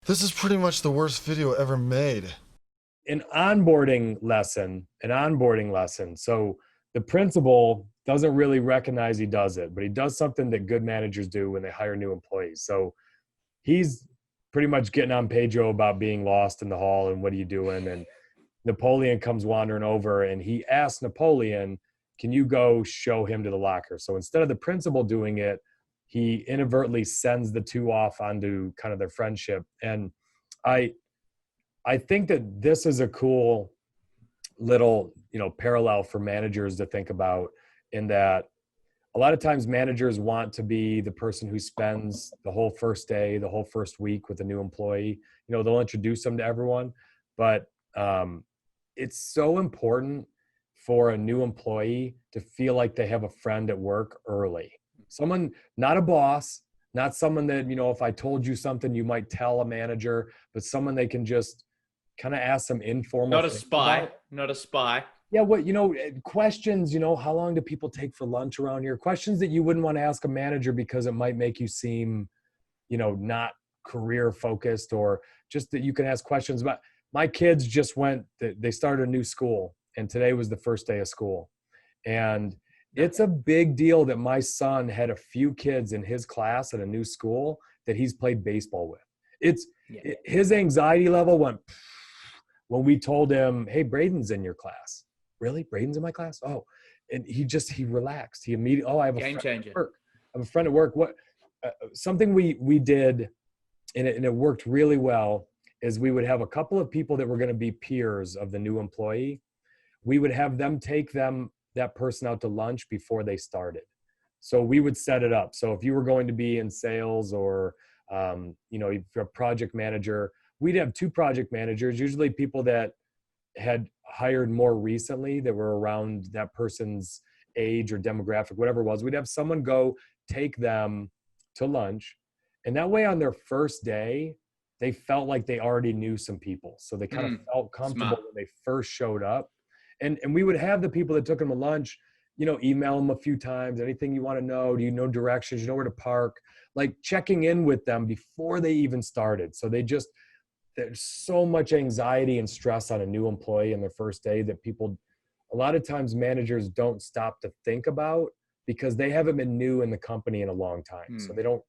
This is pretty much the worst video ever made. An onboarding lesson. So the principal doesn't really recognize he does it, but he does something that good managers do when they hire new employees. So he's pretty much getting on Pedro about being lost in the hall and what are you doing? And Napoleon comes wandering over and he asks Napoleon, can you go show him to the locker? So instead of the principal doing it, he inadvertently sends the two off onto kind of their friendship. And I I think that this is a cool little, parallel for managers to think about, in that a lot of times managers want to be the person who spends the whole first day, the whole first week with a new employee. They'll introduce them to everyone, but it's so important for a new employee to feel like they have a friend at work early. Someone, not a boss, not someone that, if I told you something, you might tell a manager, but someone they can just kind of ask some informal Not a things spy. about. Not a spy. Yeah, questions, how long do people take for lunch around here? Questions that you wouldn't want to ask a manager because it might make you seem, not career focused, or just that you can ask questions about. My kids just they started a new school, and today was the first day of school. And it's a big deal that my son had a few kids in his class at a new school that he's played baseball with. His anxiety level went when we told him, hey, Braden's in your class. Really? Braden's in my class? Oh, and he relaxed. He immediately, I have a Game friend changer. at work. I have a friend at work. What something we did, and it worked really well, is we would have a couple of people that were going to be peers of the new employee. We would have them take that person out to lunch before they started. So we would set it up. So if you were going to be in sales, or if you're a project manager, we'd have two project managers, usually people that had hired more recently, that were around that person's age or demographic, whatever it was. We'd have someone go take them to lunch. And that way on their first day, they felt like they already knew some people. So they kind of felt comfortable Smart. when they first showed up. And we would have the people that took them to lunch, email them a few times, anything you want to know. Do you know directions? You know where to park? Like checking in with them before they even started. So there's so much anxiety and stress on a new employee in their first day that a lot of times managers don't stop to think about, because they haven't been new in the company in a long time. So they don't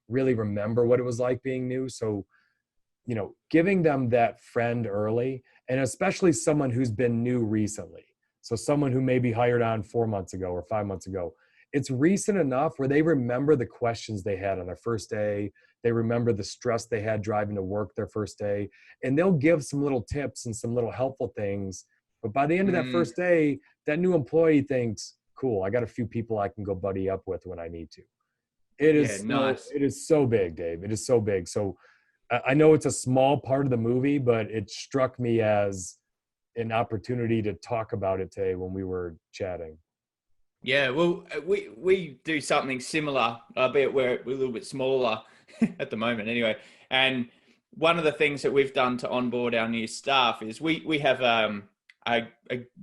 really remember what it was like being new. So, giving them that friend early, and especially someone who's been new recently. So someone who may be hired on 4 months ago or 5 months ago, it's recent enough where they remember the questions they had on their first day. They remember the stress they had driving to work their first day, and they'll give some little tips and some little helpful things. But by the end of that first day, that new employee thinks, cool, I got a few people I can go buddy up with when I need to. Nice. It is so big, Dave. It is so big. So I know it's a small part of the movie, but it struck me as an opportunity to talk about it today when we were chatting. Yeah, well, we do something similar, albeit we're a little bit smaller at the moment anyway. And one of the things that we've done to onboard our new staff is we have a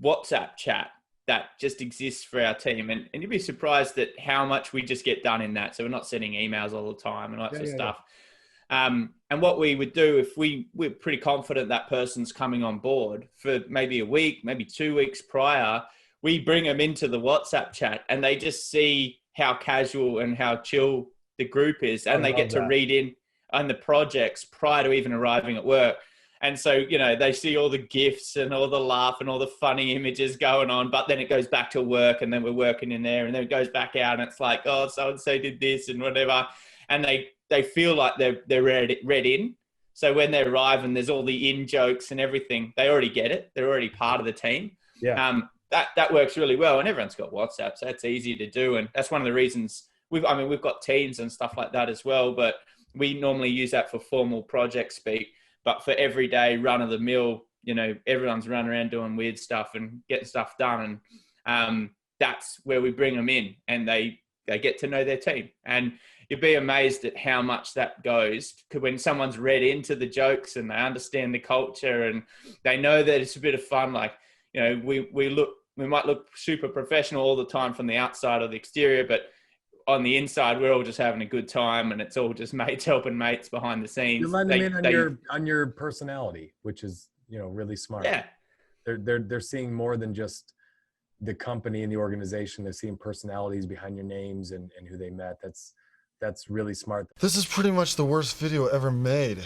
WhatsApp chat that just exists for our team. And you'd be surprised at how much we just get done in that. So we're not sending emails all the time and all that sort of stuff. And what we would do, if we're pretty confident that person's coming on board for maybe a week, maybe 2 weeks prior, we bring them into the WhatsApp chat and they just see how casual and how chill the group is. And they get to read in on the projects prior to even arriving at work. And so, they see all the gifts and all the laugh and all the funny images going on, but then it goes back to work and then we're working in there and then it goes back out and it's like, oh, so-and-so did this and whatever. And they feel like they're read in. So when they arrive and there's all the in jokes and everything, they already get it. They're already part of the team. Yeah. That works really well. And everyone's got WhatsApp, so that's easy to do. And that's one of the reasons we've got Teams and stuff like that as well, but we normally use that for formal project speak. But for everyday run of the mill, everyone's running around doing weird stuff and getting stuff done. And that's where we bring them in and they get to know their team. And you'd be amazed at how much that goes when someone's read into the jokes and they understand the culture and they know that it's a bit of fun. Like, we might look super professional all the time from the outside or the exterior, but on the inside, we're all just having a good time, and it's all just mates helping mates behind the scenes. You're letting them in on your personality, which is, you know, really smart. Yeah. They're seeing more than just the company and the organization. They're seeing personalities behind your names and who they met. That's really smart. This is pretty much the worst video ever made.